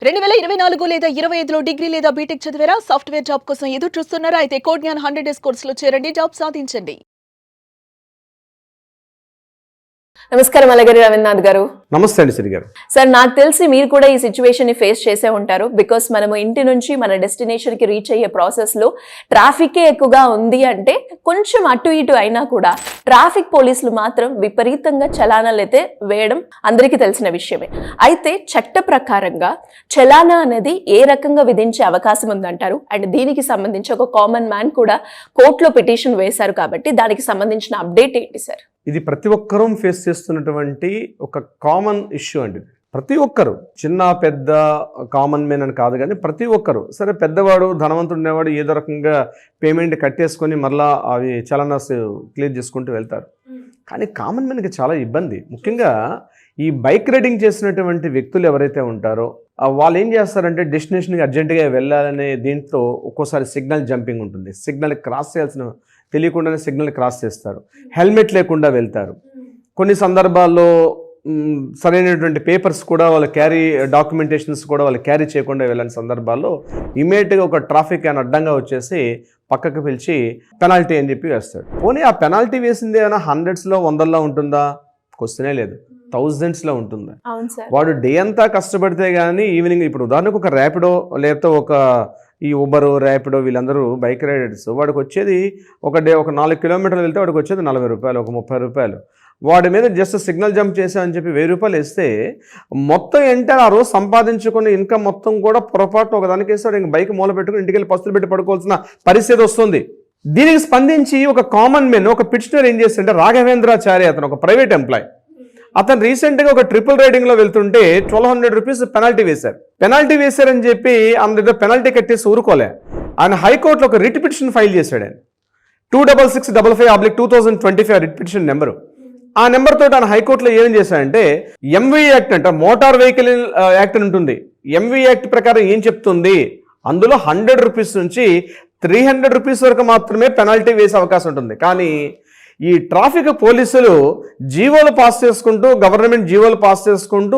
2024 లేదా 25లో డిగ్రీ లేదా బీటెక్ చదివారా? సాఫ్ట్వేర్ జాబ్ కోసం ఎదురు చూస్తున్నారా? అయితే కోడ్ జ్ఞాన్ 100 డేస్ కోర్సులో చేరండి, జాబ్ సాధించండి. నమస్కారం అలగరి రవీంద్రనాథ్ గారు. నమస్తే అండి సిరి గారు. సార్, నాకు తెలిసి మీరు కూడా ఈ సిచ్యువేషన్ ని ఫేస్ చేసే ఉంటారు. బికాస్ మనము ఇంటి నుంచి మన డెస్టినేషన్ కి రీచ్ అయ్యే ప్రాసెస్ లో ట్రాఫిక్ ఎక్కువగా ఉంది అంటే కొంచెం అటు ఇటు అయినా కూడా ట్రాఫిక్ పోలీసులు మాత్రం విపరీతంగా చలానాలు అయితే వేయడం అందరికీ తెలిసిన విషయమే. అయితే చట్ట ప్రకారంగా చలానా అనేది ఏ రకంగా విధించే అవకాశం ఉందంటారు? అండ్ దీనికి సంబంధించి ఒక కామన్ మ్యాన్ కూడా కోర్టులో పిటిషన్ వేశారు కాబట్టి దానికి సంబంధించిన అప్డేట్ ఏంటి సార్? ఇది ప్రతి ఒక్కరూ ఫేస్ చేస్తున్నటువంటి ఒక కామన్ ఇష్యూ అండి. ప్రతి ఒక్కరు, చిన్న పెద్ద కామన్ మెన్ అని కాదు, కానీ ప్రతి ఒక్కరు, సరే పెద్దవాడు ధనవంతుడు ఉండేవాడు ఏదో రకంగా పేమెంట్ కట్టేసుకొని మరలా అవి చలనాస్ క్లియర్ చేసుకుంటూ వెళ్తారు. కానీ కామన్ మెన్కి చాలా ఇబ్బంది. ముఖ్యంగా ఈ బైక్ రైడింగ్ చేసినటువంటి వ్యక్తులు ఎవరైతే ఉంటారో వాళ్ళు ఏం చేస్తారంటే డెస్టినేషన్కి అర్జెంటుగా వెళ్ళాలనే దీంట్లో ఒక్కోసారి సిగ్నల్ జంపింగ్ ఉంటుంది. సిగ్నల్ క్రాస్ చేయాల్సిన తెలియకుండానే సిగ్నల్ క్రాస్ చేస్తారు. హెల్మెట్ లేకుండా వెళ్తారు. కొన్ని సందర్భాల్లో సరైనటువంటి పేపర్స్ కూడా వాళ్ళు డాక్యుమెంటేషన్స్ కూడా వాళ్ళు క్యారీ చేయకుండా వెళ్ళని సందర్భాల్లో ఇమీడియట్గా ఒక ట్రాఫిక్ అని అడ్డంగా వచ్చేసి పక్కకు పిలిచి పెనాల్టీ అని చెప్పి వేస్తాడు. పోనీ ఆ పెనాల్టీ వేసింది ఏమైనా 100s, 100లో ఉంటుందా? క్వశ్చనే లేదు, 1000sలో ఉంటుంది. వాడు డే అంతా కష్టపడితే కానీ ఈవినింగ్, ఇప్పుడు ఉదాహరణకు ఒక ర్యాపిడో లేకపోతే ఒక ఈ ఊబరు, ర్యాపిడో వీళ్ళందరూ బైక్ రైడర్స్, వాడికి వచ్చేది ఒక 4 కిలోమీటర్లు వెళ్తే వాడికి వచ్చేది 40 రూపాయలు, ఒక 30 రూపాయలు. వాడి మీద జస్ట్ సిగ్నల్ జంప్ చేసామని చెప్పి 1000 రూపాయలు వేస్తే మొత్తం ఏంటంటే ఆ రోజు సంపాదించుకున్న ఇన్కమ్ మొత్తం కూడా పొరపాటు ఒకదానికి వేస్తాడు. ఇంక బైక్ మూల పెట్టుకుని ఇంటికి వెళ్ళి పస్తులు పెట్టి పడుకోవాల్సిన పరిస్థితి వస్తుంది. దీనికి స్పందించి ఒక కామన్ మెన్, ఒక పిటిషనర్ ఏం చేస్తుంటే రాఘవేంద్రాచార్య, అతను ఒక ప్రైవేట్ ఎంప్లాయ్, అతను రీసెంట్గా ఒక ట్రిపుల్ రైడింగ్లో వెళ్తుంటే 1200 రూపీస్ పెనాల్టీ వేశారు. పెనాల్టీ వేశారని చెప్పి అందరితో పెనాల్టీ కట్టేసి ఊరుకోలే. ఆయన హైకోర్టులో ఒక రిట్ పిటిషన్ ఫైల్ చేశాడు. ఆయన 26655/2025 రిట్ పిటిషన్ నెంబరు. ఆ నెంబర్ తోటి ఆయన హైకోర్టులో ఏం చేశాడంటే ఎంవీ యాక్ట్ అంట, మోటార్ వెహికల్ యాక్ట్ అని ఉంటుంది. ఎంవీ యాక్ట్ ప్రకారం ఏం చెప్తుంది, అందులో 100 రూపీస్ నుంచి 300 రూపీస్ వరకు మాత్రమే పెనాల్టీ వేసే అవకాశం ఉంటుంది. కానీ ఈ ట్రాఫిక్ పోలీసులు జీవోలు పాస్ చేసుకుంటూ, గవర్నమెంట్ జీవోలు పాస్ చేసుకుంటూ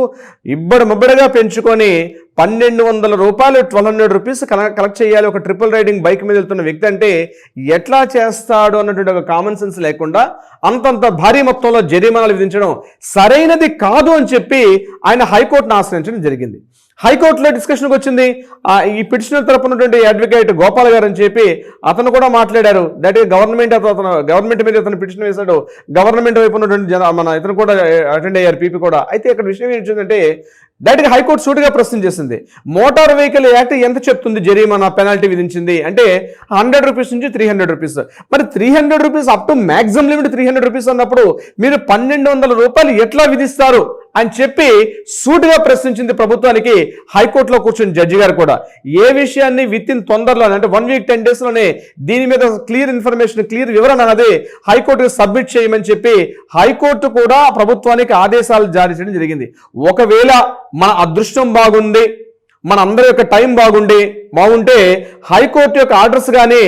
ఇబ్బడిమబ్బడిగా పెంచుకొని 1200 రూపాయలు, 1200 రూపీస్ కలెక్ట్ చేయాలి ఒక ట్రిపుల్ రైడింగ్ బైక్ మీద వెళ్తున్న వ్యక్తి అంటే ఎట్లా చేస్తాడు అన్నటువంటి ఒక కామన్ సెన్స్ లేకుండా అంతంత భారీ మొత్తంలో జరిమానాలు విధించడం సరైనది కాదు అని చెప్పి ఆయన హైకోర్టును ఆశ్రయించడం జరిగింది. హైకోర్టులో డిస్కషన్కి వచ్చింది. ఈ పిటిషనర్ తరపున ఉన్నటువంటి అడ్వకేట్ గోపాల్ గారు అని చెప్పి అతను కూడా మాట్లాడారు. దట్ ఈస్ గవర్నమెంట్ మీద అతను పిటిషన్ వేశాడు. గవర్నమెంట్ వైపు ఉన్నటువంటి ఇతను కూడా అటెండ్ అయ్యారు, పీపీ కూడా. అయితే ఇక్కడ విషయం ఏంటంటే డైరెక్ట్గా హైకోర్టు సూటిగా ప్రశ్న చేసింది, మోటార్ వెహికల్ యాక్ట్ ఎంత చెప్తుంది జరిమానా పెనాల్టీ విధించింది అంటే 100 రూపీస్ నుంచి 300 రూపీస్. మరి 300 rupees up to maximum limit 300 rupees అన్నప్పుడు మీరు 1200 రూపాయలు ఎట్లా విధిస్తారు అని చెప్పి సూటిగా ప్రశ్నించింది ప్రభుత్వానికి హైకోర్టులో కూర్చుని జడ్జి గారు కూడా. ఏ విషయాన్ని విత్ ఇన్ తొందరలోనే, అంటే 1 వీక్ 10 డేస్లోనే దీని మీద క్లియర్ ఇన్ఫర్మేషన్, క్లియర్ వివరణ అనేది హైకోర్టుకి సబ్మిట్ చేయమని చెప్పి హైకోర్టు కూడా ప్రభుత్వానికి ఆదేశాలు జారీ చేయడం జరిగింది. ఒకవేళ మన అదృష్టం బాగుంది, మన అందరి యొక్క టైం బాగుంటే హైకోర్టు యొక్క ఆర్డర్స్ కానీ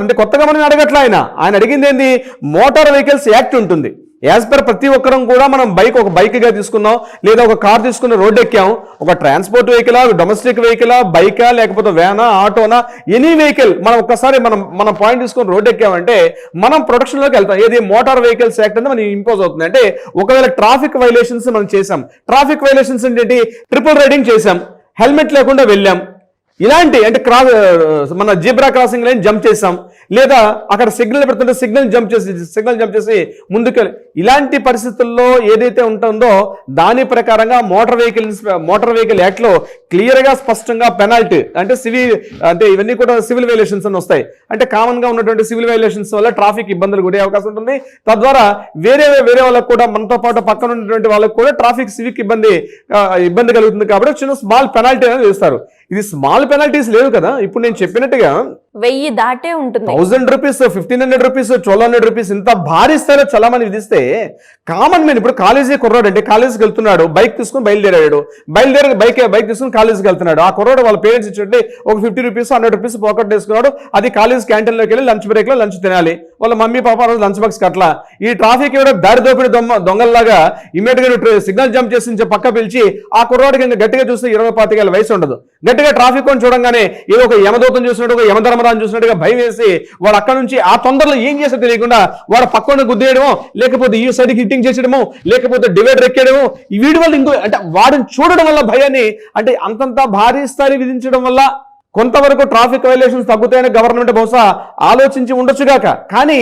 అంటే కొత్తగా మనం అడగట్లా, ఆయన అడిగింది ఏంది, మోటార్ వెహికల్స్ యాక్ట్ ఉంటుంది. యాజ్ పర్ ప్రతి ఒక్కరం కూడా మనం ఒక బైక్గా తీసుకున్నాం, లేదా ఒక కార్ తీసుకుని రోడ్డు ఎక్కాం, ఒక ట్రాన్స్పోర్ట్ వెహికలా, డొమెస్టిక్ వెహికలా, బైకా, లేకపోతే వ్యానా, ఆటోనా, ఎనీ వెహికల్ మనం ఒక్కసారి మనం పాయింట్ తీసుకుని రోడ్డు ఎక్కామంటే మనం ప్రొటెక్షన్లోకి వెళ్తాం. ఏది మోటార్ వెహికల్స్ యాక్ట్ అనేది మనం ఇంపోజ్ అవుతుంది. అంటే ఒకవేళ ట్రాఫిక్ వైలేషన్స్ మనం చేసాం, ట్రాఫిక్ వైలేషన్స్ ఏంటి, ట్రిపుల్ రైడింగ్ చేసాం, హెల్మెట్ లేకుండా వెళ్ళాం, ఇలాంటి అంటే మన జీబ్రా క్రాసింగ్ లైన్ జంప్ చేసాం, లేదా అక్కడ సిగ్నల్ పెడుతుంటే సిగ్నల్ జంప్ చేసి ముందుకు, ఇలాంటి పరిస్థితుల్లో ఏదైతే ఉంటుందో దాని ప్రకారంగా మోటార్ వెహికల్ యాక్ట్లో క్లియర్గా స్పష్టంగా పెనాల్టీ అంటే ఇవన్నీ కూడా సివిల్ వైలేషన్స్ అని వస్తాయి. అంటే కామన్గా ఉన్నటువంటి సివిల్ వైలేషన్స్ వల్ల ట్రాఫిక్ ఇబ్బందులు గురే అవకాశం ఉంటుంది. తద్వారా వేరే వాళ్ళకు కూడా, మనతో పాటు పక్కన ఉన్నటువంటి వాళ్ళకు కూడా ట్రాఫిక్ సివిక్ ఇబ్బంది కలుగుతుంది. కాబట్టి చిన్న స్మాల్ పెనాల్టీ అనేది వేస్తారు. ఇది స్మాల్ పెనాల్టీస్ లేవు కదా, ఇప్పుడు నేను చెప్పినట్టుగా 1000 దాటే ఉంటుంది. 1000 రూపీస్, 1500 రూపీస్, 1200 రూపీస్ ఇంత భారీ స్థాయిలో చలామణి విధిస్తే కామన్ మెన్, ఇప్పుడు కాలేజీ కుర్రాడు అంటే కాలేజీకి వెళ్తున్నాడు, బైక్ తీసుకుని బయలుదేరాడు, బైక్ తీసుకుని కాలేజీకి వెళ్తున్నాడు. ఆ కుర్రాడు వాళ్ళ పేరెంట్స్ ఇచ్చి ఒక 50 రూపీస్, 100 రూపీస్ పాకెట్ వేసుకున్నాడు. అది కాలేజ్ క్యాంటీన్లోకి వెళ్ళి లంచ్ బ్రేక్లో లంచ్ తినాలి. వాళ్ళ మమ్మీ పాప రోజు లంచ్ బాక్స్ కట్ల ఈ ట్రాఫిక్ ఇవ్వడం దారి దోపిడి దొంగల్లాగా ఇమీడియట్ గా సిగ్నల్ జంప్ చేసి పక్క పిలిచి ఆ కుర్రాడికి ఇంకా గట్టిగా చూస్తే 20-25 ఏళ్ళ వయసు ఉండదు. గట్టిగా ట్రాఫిక్ కొని చూడంగానే ఏదో ఒక యమదూతం చూసినట్టు ఒక యమధర్మరాజు చూసినట్టుగా భయం వేసి వాడు అక్కడ నుంచి ఆ తొందరలో ఏం చేస్తే తెలియకుండా వాడు పక్కన గుద్దేయడమో, లేకపోతే ఈ సైడ్కి హిట్టింగ్ చేసేయడమో, లేకపోతే డివైడర్ ఎక్కేయడమో, వీడి వల్ల ఇంకో అంటే వాడిని చూడడం వల్ల భయాన్ని అంటే అంతంత భారీ స్థాయి విధించడం వల్ల కొంతవరకు ట్రాఫిక్ వైలేషన్స్ తగ్గుతాయని గవర్నమెంట్ బహుశా ఆలోచించి ఉండొచ్చుగాక. కానీ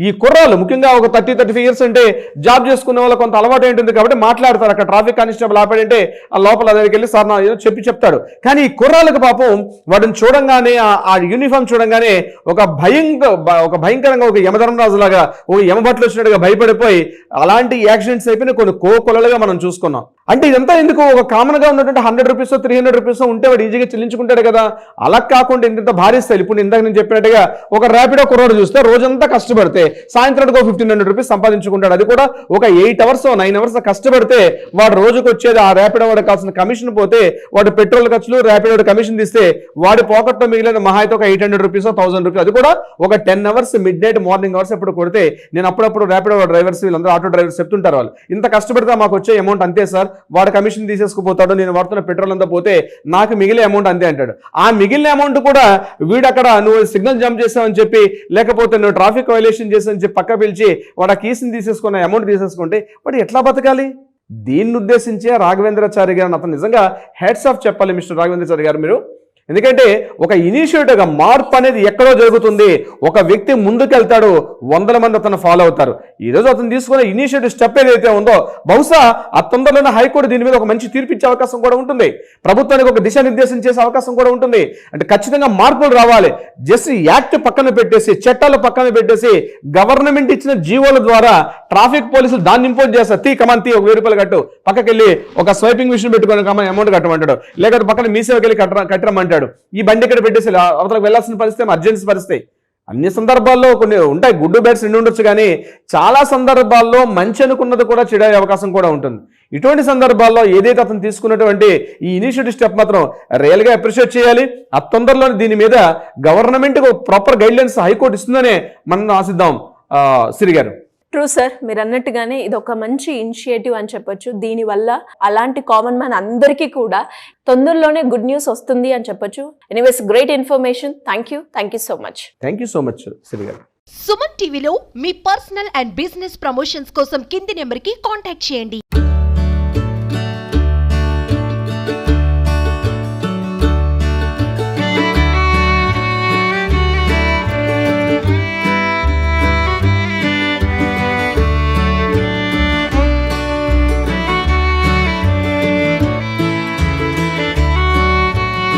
ఈ కుర్రాళ్ళు ముఖ్యంగా ఒక 30-35 ఇయర్స్ అంటే జాబ్ చేసుకునే వాళ్ళ కొంత అలవాటు ఏంటుంది కాబట్టి మాట్లాడతారు. అక్కడ ట్రాఫిక్ కానిస్టేబుల్ ఆపాడంటే ఆ లోపల దగ్గరికి వెళ్ళి సార్ నా ఏదో చెప్తాడు. కానీ ఈ కుర్రాళ్ళకి పాపం వాటిని చూడంగానే ఆ యూనిఫామ్ చూడంగానే ఒక భయంకరంగా ఒక యమధర్మరాజు లాగా ఒక యమభట్లు వచ్చినట్టుగా భయపడిపోయి అలాంటి యాక్సిడెంట్స్ అయిపోయిన కొన్ని కోకొలలుగా మనం చూసుకున్నాం. అంటే ఇదంతా ఎందుకు ఒక కామన్ గా ఉన్నటువంటి 100 రూపీస్ 300 రూపీస్ ఉంటే వాడు ఈజీగా చెల్లించుకుంటాడు కదా. అలా కాకుండా ఇంత భారీ స్థాయి ఇప్పుడు ఇందాక నేను చెప్పినట్టుగా ఒక ర్యాపిడో కుర్రాడు చూస్తే రోజంతా కష్టపడితే సాయంత్రానికి 1500 రూపీస్ సంపాదించుకుంటాడు. అది కూడా ఒక 8 అవర్స్ 9 అవర్స్ కష్టపడితే వాడు రోజుకు వచ్చేది ఆ ర్యాపిడో వాడికి కావాల్సిన కమిషన్ పోతే వాడు పెట్రోల్ ఖర్చులు ర్యాపిడో కమిషన్ తీస్తే వాడి పాకెట్లో మిగిలిన మహా అయితే ఒక 800 రూపీస్ 1000 రూపీస్. అది కూడా ఒక 10 hours mid night morning hours ఎప్పుడు కొడితే నేను అప్పుడప్పుడు ర్యాపిడో డ్రైవర్స్ వీళ్ళందరూ ఆటో డ్రైవర్స్ చెప్తుంటారు వాళ్ళు ఇంత కష్టపడితే మాకు వచ్చే అమౌంట్ అంతే సార్, వాడు కమిషన్ తీసేసుకుపోతాడు, నేను వాడుతున్న పెట్రోల్ అంతా పోతే నాకు మిగిలే అమౌంట్ అంతే అంటాడు. ఆ మిగిలిన అమౌంట్ కూడా వీడు అక్కడ నువ్వు సిగ్నల్ జంప్ చేసావని చెప్పి లేకపోతే నువ్వు ట్రాఫిక్ వైలేషన్ చేసావని చెప్పి పక్క పిలిచి వాడు ఆ కీసుని తీసేసుకున్న అమౌంట్ తీసేసుకుంటే వాడు ఎట్లా బతకాలి? దీన్ని ఉద్దేశించే రాఘవేంద్రాచారి గారు అతను నిజంగా హెడ్స్ ఆఫ్ చెప్పాలి మిస్టర్ రాఘవేంద్రాచారి గారు మీరు. ఎందుకంటే ఒక ఇనిషియేటివ్గా మార్పు అనేది ఎక్కడో జరుగుతుంది. ఒక వ్యక్తి ముందుకెళ్తాడు, 100 మంది అతను ఫాలో అవుతారు. ఈరోజు అతను తీసుకున్న ఇనిషియేటివ్ స్టెప్ ఏదైతే ఉందో బహుశా ఆ తొందరలోనే హైకోర్టు దీని మీద ఒక మంచి తీర్పు ఇచ్చే అవకాశం కూడా ఉంటుంది. ప్రభుత్వానికి ఒక దిశానిర్దేశం చేసే అవకాశం కూడా ఉంటుంది. అంటే ఖచ్చితంగా మార్పులు రావాలి. జస్ట్ యాక్ట్ పక్కన పెట్టేసి చట్టాలు పక్కన పెట్టేసి గవర్నమెంట్ ఇచ్చిన జీవోల ద్వారా ట్రాఫిక్ పోలీసులు దాన్ని ఇంపోజ్ చేస్తారు. కమాన్ 1000 రూపాయలు కట్టు, పక్కకెళ్ళి ఒక స్వైపింగ్ మిషన్ పెట్టుకుని అమౌంట్ కట్టమంటాడు, లేకపోతే పక్కన మీ సేవకి వెళ్ళి కట్టమంటాడు. ఈ బండి ఇక్కడ పెట్టేసి అవతలకు వెళ్లాల్సిన పరిస్థితి అర్జెన్సీ పరిస్థితి. అన్ని సందర్భాల్లో కొన్ని ఉంటాయి, గుడ్ బ్యాడ్స్ రెండు ఉండొచ్చు, కానీ చాలా సందర్భాల్లో మంచి అనుకున్నది కూడా చెడే అవకాశం కూడా ఉంటుంది. ఇటువంటి సందర్భాల్లో ఏదైతే అతను తీసుకున్నటువంటి ఈ ఇనిషియేటివ్ స్టెప్ మాత్రం రియల్గా అప్రిషియేట్ చేయాలి. ఆ తొందరలో దీని మీద గవర్నమెంట్ ప్రాపర్ గైడ్లైన్స్ హైకోర్టు ఇస్తుందనే మనం ఆశిద్దాం. సిరి గారు ట్రూ సార్, మీరు అన్నట్టుగానే ఇది ఒక మంచి ఇనిషియేటివ్ అని చెప్పొచ్చు. దీనివల్ల అలాంటి కామన్ మ్యాన్ అందరికీ కూడా తొందరలోనే గుడ్ న్యూస్ వస్తుంది అని చెప్పొచ్చు. Anyways great information. Thank you so much. Thank you so much Siri garu. Suman టీవీలో మీ పర్సనల్ అండ్ బిజినెస్ ప్రమోషన్స్ కోసం కింది నెంబర్కి కాంటాక్ట్ చేయండి.